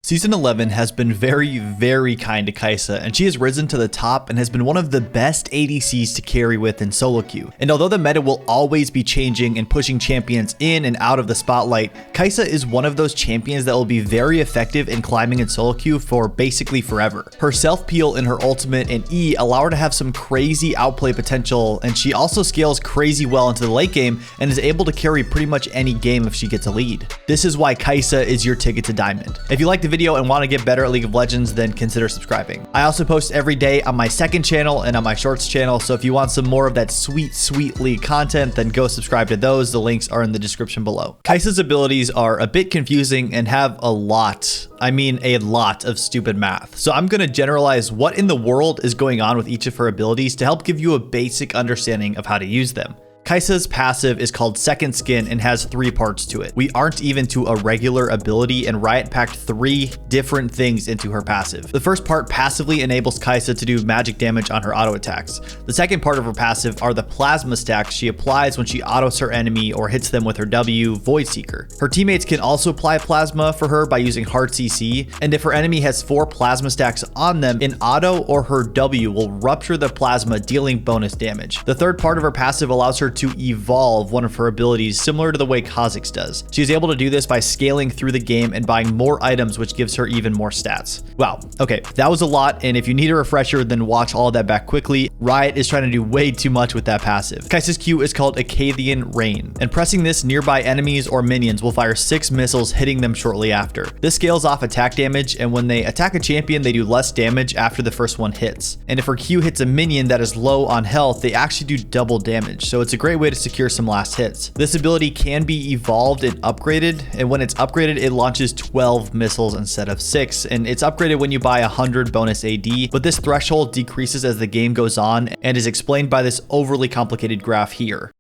Season 11 has been very kind to Kaisa, and she has risen to the top and has been one of the best ADCs to carry with in solo queue. And although the meta will always be changing and pushing champions in and out of the spotlight, Kaisa is one of those champions that will be very effective in climbing in solo queue for basically forever. Her self-peel in her ultimate and E allow her to have some crazy outplay potential, and she also scales crazy well into the late game and is able to carry pretty much any game if she gets a lead. This is why Kaisa is your ticket to Diamond. If you like the video and want to get better at League of Legends, then consider subscribing. I also post every day on my second channel and on my shorts channel, so if you want some more of that sweet League content, then go subscribe to those. The links are in the description below. Kaisa's abilities are a bit confusing and have a lot of stupid math. So I'm going to generalize what in the world is going on with each of her abilities to help give you a basic understanding of how to use them. Kaisa's passive is called Second Skin and has 3 parts to it. We aren't even to a regular ability, and Riot packed 3 different things into her passive. The first part passively enables Kaisa to do magic damage on her auto attacks. The second part of her passive are the plasma stacks she applies when she autos her enemy or hits them with her W, Void Seeker. Her teammates can also apply plasma for her by using hard CC, and if her enemy has 4 plasma stacks on them, an auto or her W will rupture the plasma, dealing bonus damage. The third part of her passive allows her to evolve one of her abilities similar to the way Kha'Zix does. She is able to do this by scaling through the game and buying more items, which gives her even more stats. Wow, okay, that was a lot, and if you need a refresher, then watch all of that back quickly. Riot is trying to do way too much with that passive. Kaisa's Q is called Acadian Rain, and pressing this, nearby enemies or minions will fire 6 missiles, hitting them shortly after. This scales off attack damage, and when they attack a champion, they do less damage after the first one hits. And if her Q hits a minion that is low on health, they actually do double damage, so it's a great way to secure some last hits. This ability can be evolved and upgraded, and when it's upgraded, it launches 12 missiles instead of 6, and it's upgraded when you buy 100 bonus AD, but this threshold decreases as the game goes on and is explained by this overly complicated graph here.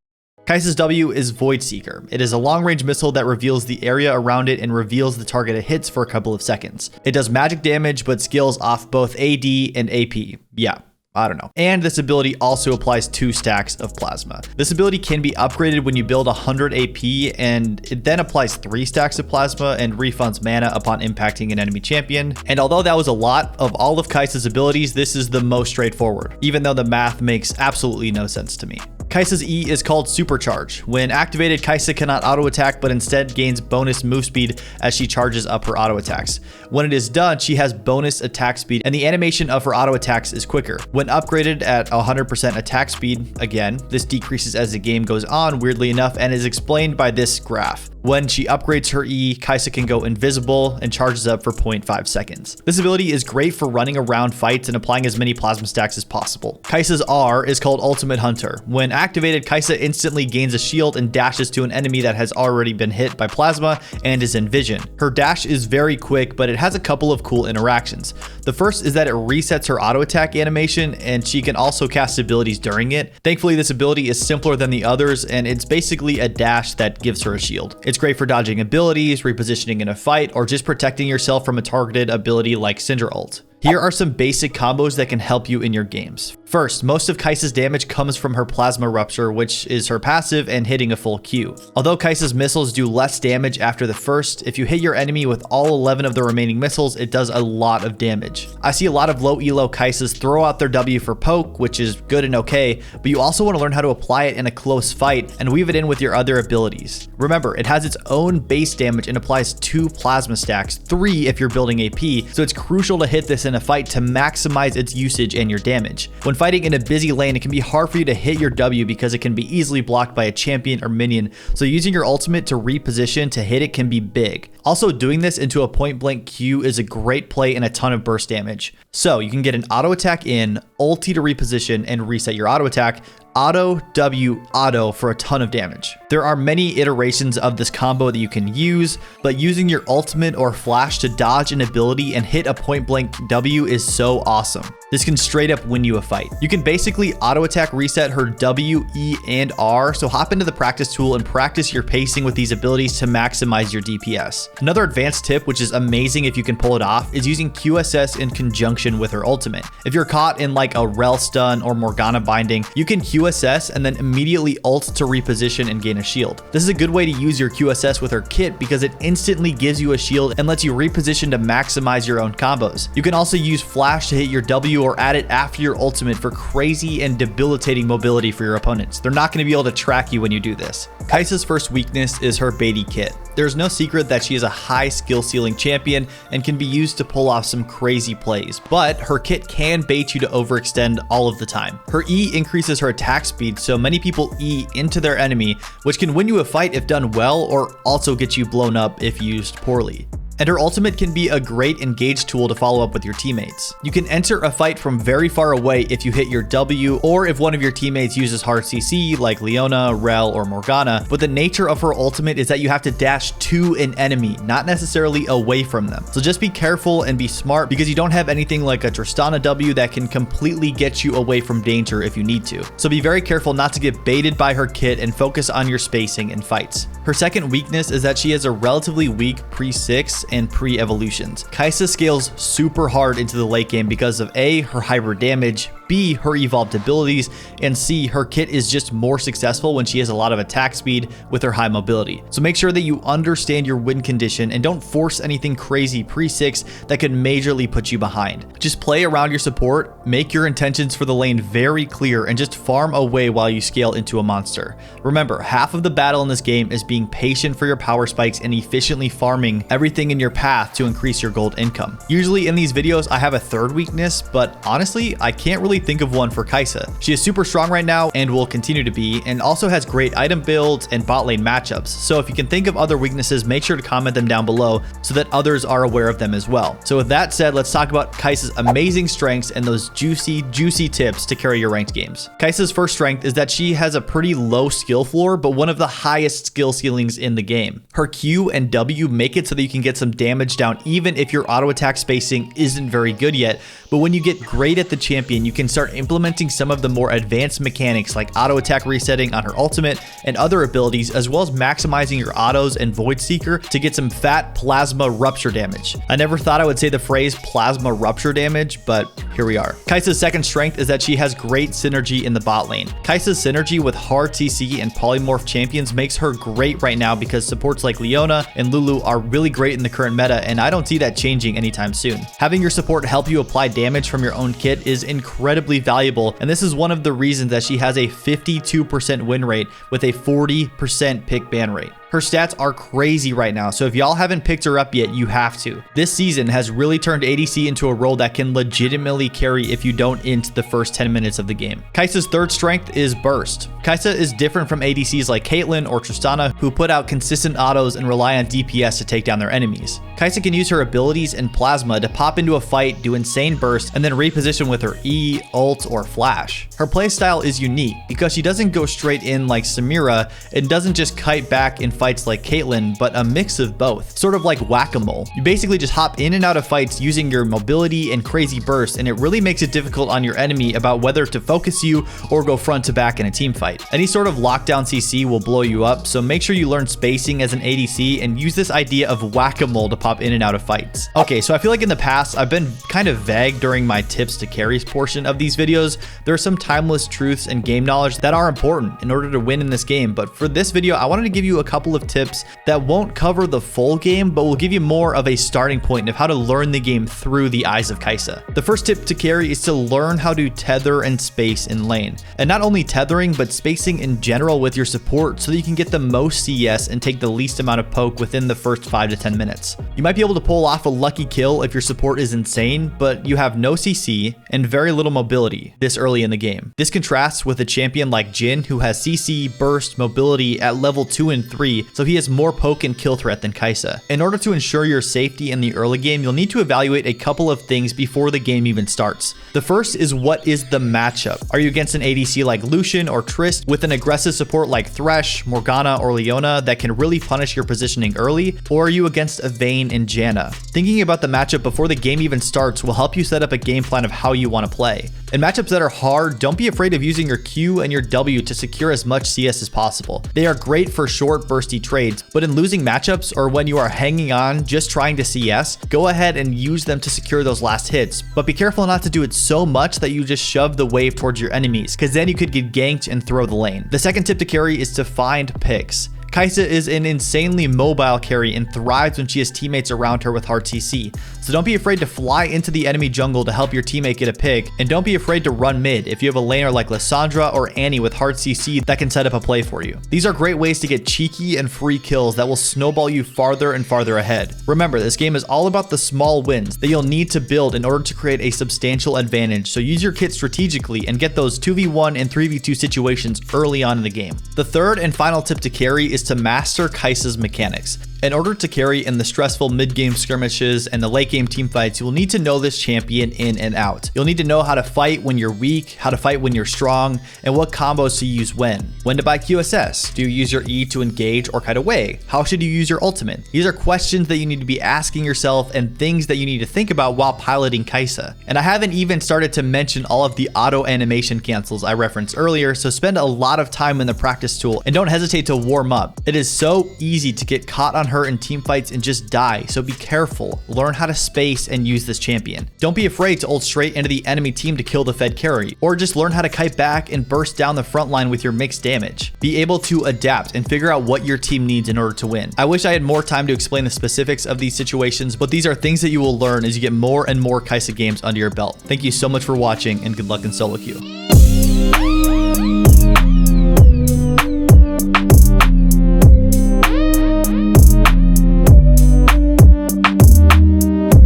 Kaisa's W is Void Seeker. It is a long-range missile that reveals the area around it and reveals the target it hits for a couple of seconds. It does magic damage, but scales off both AD and AP. Yeah, I don't know. And this ability also applies 2 stacks of plasma. This ability can be upgraded when you build 100 AP, and it then applies 3 stacks of plasma and refunds mana upon impacting an enemy champion. And although that was a lot, of all of Kaisa's abilities, this is the most straightforward, even though the math makes absolutely no sense to me. Kaisa's E is called Supercharge. When activated, Kaisa cannot auto attack, but instead gains bonus move speed as she charges up her auto attacks. When it is done, she has bonus attack speed, and the animation of her auto attacks is quicker. When upgraded at 100% attack speed, again, this decreases as the game goes on, weirdly enough, and is explained by this graph. When she upgrades her E, Kaisa can go invisible and charges up for 0.5 seconds. This ability is great for running around fights and applying as many plasma stacks as possible. Kaisa's R is called Ultimate Hunter. When activated, Kaisa instantly gains a shield and dashes to an enemy that has already been hit by plasma and is in vision. Her dash is very quick, but it has a couple of cool interactions. The first is that it resets her auto attack animation, and she can also cast abilities during it. Thankfully, this ability is simpler than the others, and it's basically a dash that gives her a shield. It's great for dodging abilities, repositioning in a fight, or just protecting yourself from a targeted ability like Syndra ult. Here are some basic combos that can help you in your games. First, most of Kaisa's damage comes from her Plasma Rupture, which is her passive and hitting a full Q. Although Kaisa's missiles do less damage after the first, if you hit your enemy with all 11 of the remaining missiles, it does a lot of damage. I see a lot of low elo Kaisas throw out their W for poke, which is good and okay, but you also want to learn how to apply it in a close fight and weave it in with your other abilities. Remember, it has its own base damage and applies 2 plasma stacks, 3 if you're building AP, so it's crucial to hit this in a fight to maximize its usage and your damage. When fighting in a busy lane, it can be hard for you to hit your W because it can be easily blocked by a champion or minion, so using your ultimate to reposition to hit it can be big. Also, doing this into a point blank Q is a great play and a ton of burst damage. So you can get an auto attack in, ulti to reposition and reset your auto attack, auto, W, auto for a ton of damage. There are many iterations of this combo that you can use, but using your ultimate or flash to dodge an ability and hit a point blank W is so awesome. This can straight up win you a fight. You can basically auto attack reset her W, E, and R, so hop into the practice tool and practice your pacing with these abilities to maximize your DPS. Another advanced tip, which is amazing if you can pull it off, is using QSS in conjunction with her ultimate. If you're caught in like a Rel stun or Morgana binding, you can QSS QSS and then immediately ult to reposition and gain a shield. This is a good way to use your QSS with her kit because it instantly gives you a shield and lets you reposition to maximize your own combos. You can also use flash to hit your W or add it after your ultimate for crazy and debilitating mobility for your opponents. They're not going to be able to track you when you do this. Kaisa's first weakness is her baity kit. There's no secret that she is a high skill ceiling champion and can be used to pull off some crazy plays, but her kit can bait you to overextend all of the time. Her E increases her attack speed, so many people E into their enemy, which can win you a fight if done well or also get you blown up if used poorly. And her ultimate can be a great engage tool to follow up with your teammates. You can enter a fight from very far away if you hit your W, or if one of your teammates uses hard CC like Leona, Rel, or Morgana, but the nature of her ultimate is that you have to dash to an enemy, not necessarily away from them. So just be careful and be smart because you don't have anything like a Tristana W that can completely get you away from danger if you need to. So be very careful not to get baited by her kit and focus on your spacing in fights. Her second weakness is that she has a relatively weak pre-6 and pre-evolutions. Kaisa scales super hard into the late game because of A, her hybrid damage, B, her evolved abilities, and C, her kit is just more successful when she has a lot of attack speed with her high mobility. So make sure that you understand your win condition and don't force anything crazy pre-6 that could majorly put you behind. Just play around your support, make your intentions for the lane very clear, and just farm away while you scale into a monster. Remember, half of the battle in this game is being patient for your power spikes and efficiently farming everything in your path to increase your gold income. Usually in these videos, I have a third weakness, but honestly, I can't really think of one for Kaisa. She is super strong right now and will continue to be, and also has great item builds and bot lane matchups. So if you can think of other weaknesses, make sure to comment them down below so that others are aware of them as well. So with that said, let's talk about Kaisa's amazing strengths and those juicy tips to carry your ranked games. Kaisa's first strength is that she has a pretty low skill floor, but one of the highest skill ceilings in the game. Her Q and W make it so that you can get some damage down even if your auto attack spacing isn't very good yet. But when you get great at the champion, you can start implementing some of the more advanced mechanics like auto attack resetting on her ultimate and other abilities, as well as maximizing your autos and Void Seeker to get some fat plasma rupture damage. I never thought I would say the phrase plasma rupture damage, but here we are. Kaisa's second strength is that she has great synergy in the bot lane. Kaisa's synergy with hard TC and polymorph champions makes her great right now because supports like Leona and Lulu are really great in the current meta, and I don't see that changing anytime soon. Having your support help you apply damage from your own kit is incredibly valuable, and this is one of the reasons that she has a 52% win rate with a 40% pick ban rate. Her stats are crazy right now, so if y'all haven't picked her up yet, you have to. This season has really turned ADC into a role that can legitimately carry if you don't int the first 10 minutes of the game. Kaisa's third strength is burst. Kaisa is different from ADCs like Caitlyn or Tristana, who put out consistent autos and rely on DPS to take down their enemies. Kaisa can use her abilities and plasma to pop into a fight, do insane burst, and then reposition with her E, ult, or flash. Her playstyle is unique because she doesn't go straight in like Samira and doesn't just kite back in fights like Caitlyn, but a mix of both, sort of like whack-a-mole. You basically just hop in and out of fights using your mobility and crazy burst, and it really makes it difficult on your enemy about whether to focus you or go front to back in a team fight. Any sort of lockdown CC will blow you up, so make sure you learn spacing as an ADC and use this idea of whack-a-mole to pop in and out of fights. Okay, so I feel like in the past, I've been kind of vague during my tips to carries portion of these videos. There are some timeless truths and game knowledge that are important in order to win in this game, but for this video, I wanted to give you a couple of tips that won't cover the full game, but will give you more of a starting point of how to learn the game through the eyes of Kaisa. The first tip to carry is to learn how to tether and space in lane. And not only tethering, but spacing in general with your support so that you can get the most CS and take the least amount of poke within the first 5 to 10 minutes. You might be able to pull off a lucky kill if your support is insane, but you have no CC and very little mobility this early in the game. This contrasts with a champion like Jhin, who has CC, burst, mobility at level 2 and 3, so he has more poke and kill threat than Kaisa. In order to ensure your safety in the early game, you'll need to evaluate a couple of things before the game even starts. The first is, what is the matchup? Are you against an ADC like Lucian or Trist with an aggressive support like Thresh, Morgana, or Leona that can really punish your positioning early? Or are you against a Vayne and Janna? Thinking about the matchup before the game even starts will help you set up a game plan of how you want to play. In matchups that are hard, don't be afraid of using your Q and your W to secure as much CS as possible. They are great for short bursty trades, but in losing matchups or when you are hanging on just trying to CS, go ahead and use them to secure those last hits, but be careful not to do it so much that you just shove the wave towards your enemies, because then you could get ganked and throw the lane. The second tip to carry is to find picks. Kaisa is an insanely mobile carry and thrives when she has teammates around her with hard CC. So don't be afraid to fly into the enemy jungle to help your teammate get a pick, and don't be afraid to run mid if you have a laner like Lissandra or Annie with hard CC that can set up a play for you. These are great ways to get cheeky and free kills that will snowball you farther and farther ahead. Remember, this game is all about the small wins that you'll need to build in order to create a substantial advantage, so use your kit strategically and get those 2v1 and 3v2 situations early on in the game. The third and final tip to carry is to master Kaisa's mechanics. In order to carry in the stressful mid-game skirmishes and the late-game teamfights, you will need to know this champion in and out. You'll need to know how to fight when you're weak, how to fight when you're strong, and what combos to use when. When to buy QSS? Do you use your E to engage or kite away? How should you use your ultimate? These are questions that you need to be asking yourself and things that you need to think about while piloting Kaisa. And I haven't even started to mention all of the auto animation cancels I referenced earlier, so spend a lot of time in the practice tool and don't hesitate to warm up. It is so easy to get caught on her in team fights and just die, so be careful. Learn how to space and use this champion. Don't be afraid to ult straight into the enemy team to kill the fed carry, or just learn how to kite back and burst down the front line with your mixed damage. Be able to adapt and figure out what your team needs in order to win. I wish I had more time to explain the specifics of these situations, but these are things that you will learn as you get more and more Kaisa games under your belt. Thank you so much for watching, and good luck in solo queue.